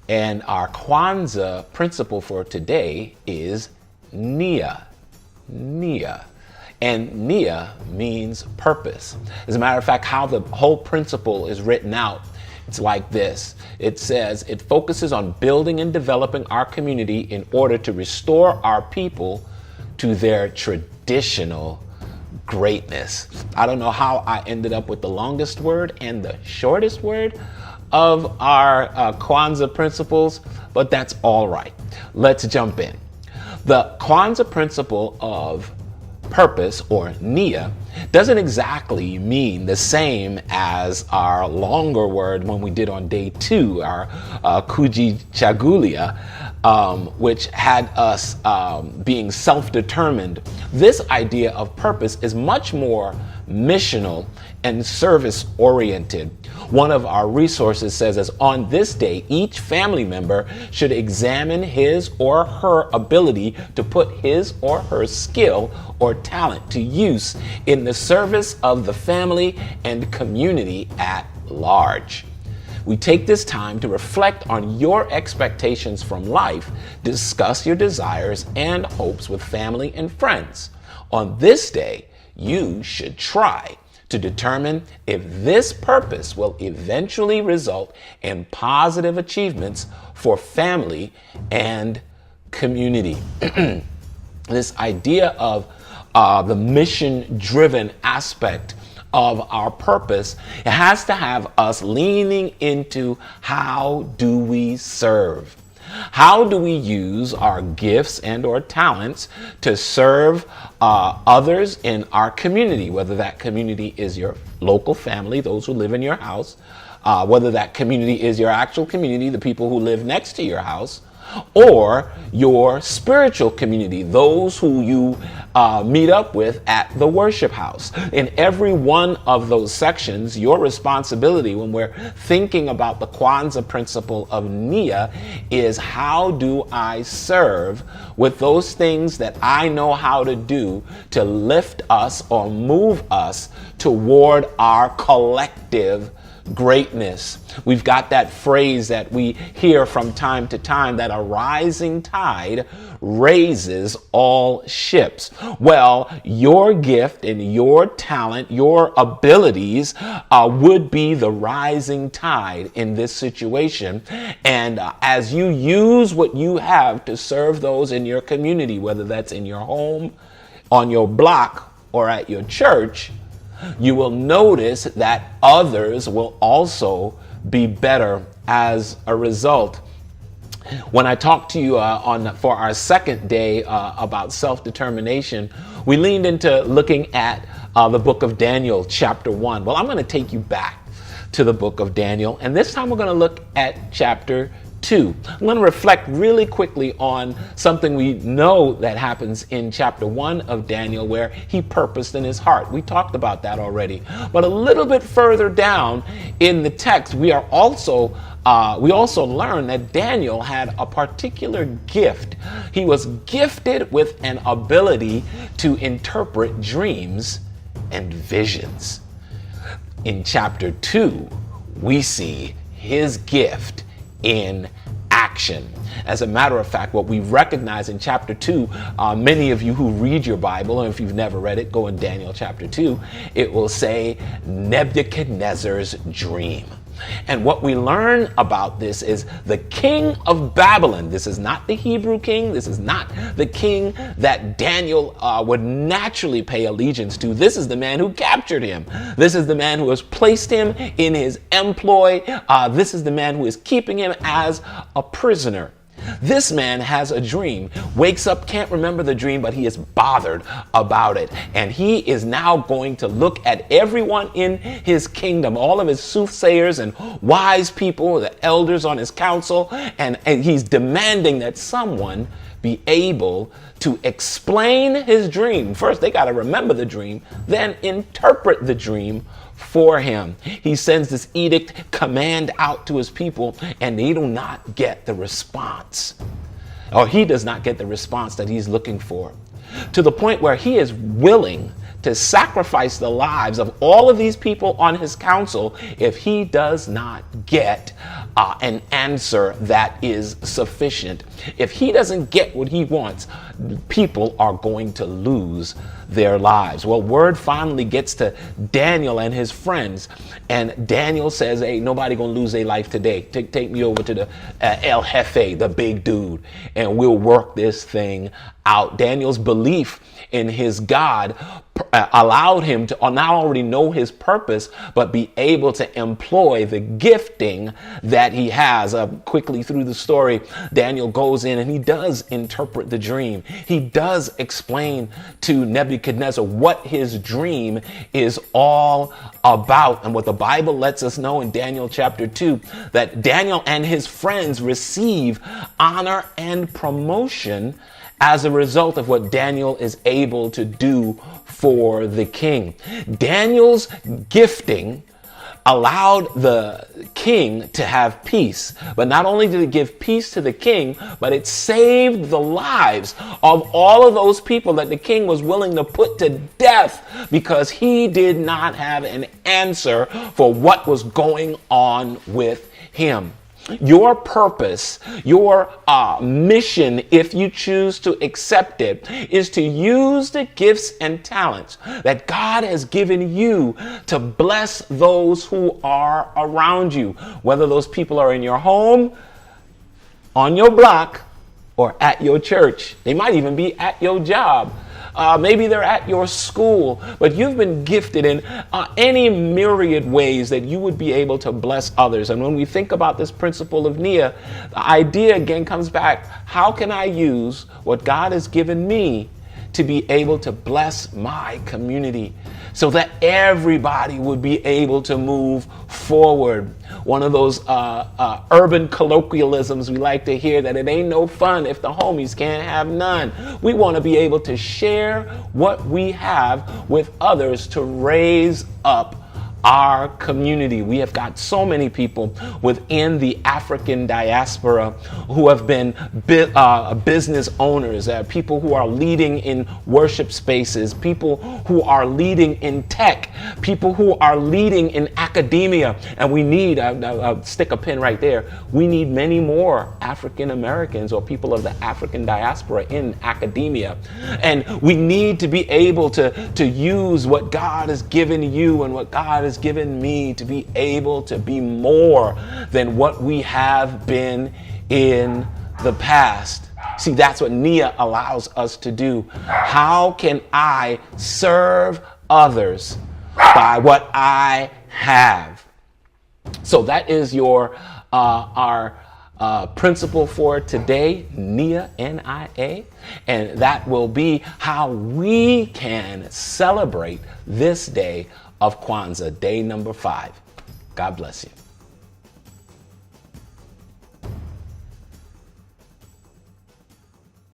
And our Kwanzaa principle for today is Nia. Nia. And Nia means purpose. As a matter of fact, how the whole principle is written out, it's like this. It says it focuses on building and developing our community in order to restore our people to their traditional greatness. I don't know how I ended up with the longest word and the shortest word of our Kwanzaa principles, but that's all right. Let's jump in. The Kwanzaa principle of purpose, or Nia, doesn't exactly mean the same as our longer word when we did on day 2, our Kujichagulia, which had us being self-determined. This idea of purpose is much more missional and service-oriented. One of our resources says, as on this day, each family member should examine his or her ability to put his or her skill or talent to use in the service of the family and community at large. We take this time to reflect on your expectations from life, discuss your desires and hopes with family and friends. On this day, you should try to determine if this purpose will eventually result in positive achievements for family and community. This idea of the mission-driven aspect of our purpose, it has to have us leaning into how do we serve? How do we use our gifts and or talents to serve others in our community, whether that community is your local family, those who live in your house, whether that community is your actual community, the people who live next to your house, or your spiritual community, those who you meet up with at the worship house. In every one of those sections, your responsibility when we're thinking about the Kwanzaa principle of Nia is, how do I serve with those things that I know how to do to lift us or move us toward our collective greatness. We've got that phrase that we hear from time to time, that a rising tide raises all ships. Well, your gift and your talent, your abilities would be the rising tide in this situation. And as you use what you have to serve those in your community, whether that's in your home, on your block, or at your church, you will notice that others will also be better as a result. When I talked to you for our second day about self-determination, we leaned into looking at the book of Daniel, chapter 1. Well, I'm going to take you back to the book of Daniel, and this time we're going to look at chapter 2. I'm going to reflect really quickly on something we know that happens in chapter 1 of Daniel, where he purposed in his heart. We talked about that already. But a little bit further down in the text, we also learn that Daniel had a particular gift. He was gifted with an ability to interpret dreams and visions. In chapter 2, we see his gift in action. As a matter of fact, what we recognize in chapter 2, many of you who read your Bible, and if you've never read it, go in Daniel chapter 2, it will say Nebuchadnezzar's dream. And what we learn about this is the king of Babylon. This is not the Hebrew king. This is not the king that Daniel would naturally pay allegiance to. This is the man who captured him. This is the man who has placed him in his employ. This is the man who is keeping him as a prisoner. This man has a dream, wakes up, can't remember the dream, but he is bothered about it. And he is now going to look at everyone in his kingdom, all of his soothsayers and wise people, the elders on his council, and he's demanding that someone be able to explain his dream. First, they got to remember the dream, then interpret the dream for him. He sends this edict command out to his people, and they do not get the response, or he does not get the response that he's looking for, to the point where he is willing to sacrifice the lives of all of these people on his council if he does not get an answer that is sufficient. If he doesn't get what he wants, people are going to lose their lives. Well, word finally gets to Daniel and his friends, and Daniel says, hey, nobody gonna lose their life today. Take me over to the El Jefe, the big dude, and we'll work this thing out. Daniel's belief in his God allowed him to not already know his purpose, but be able to employ the gifting that he has. Quickly through the story, Daniel goes in and he does interpret the dream. He does explain to Nebuchadnezzar what his dream is all about. And what the Bible lets us know in Daniel chapter 2, that Daniel and his friends receive honor and promotion as a result of what Daniel is able to do for the king. Daniel's gifting allowed the king to have peace. But not only did it give peace to the king, but it saved the lives of all of those people that the king was willing to put to death because he did not have an answer for what was going on with him. Your purpose, your mission, if you choose to accept it, is to use the gifts and talents that God has given you to bless those who are around you, whether those people are in your home, on your block, or at your church. They might even be at your job. Maybe they're at your school, but you've been gifted in any myriad ways that you would be able to bless others. And when we think about this principle of Nia, the idea again comes back, how can I use what God has given me to be able to bless my community so that everybody would be able to move forward? One of those urban colloquialisms we like to hear, that it ain't no fun if the homies can't have none. We want to be able to share what we have with others to raise up our community. We have got so many people within the African diaspora who have been business owners, people who are leading in worship spaces, people who are leading in tech, people who are leading in academia. And we need, I'll stick a pin right there, we need many more African Americans or people of the African diaspora in academia. And we need to be able to use what God has given you and what God has given me to be able to be more than what we have been in the past. See, that's what Nia allows us to do. How can I serve others by what I have? So that is our principle for today, Nia, N-I-A, and that will be how we can celebrate this day of Kwanzaa, day number 5. God bless you.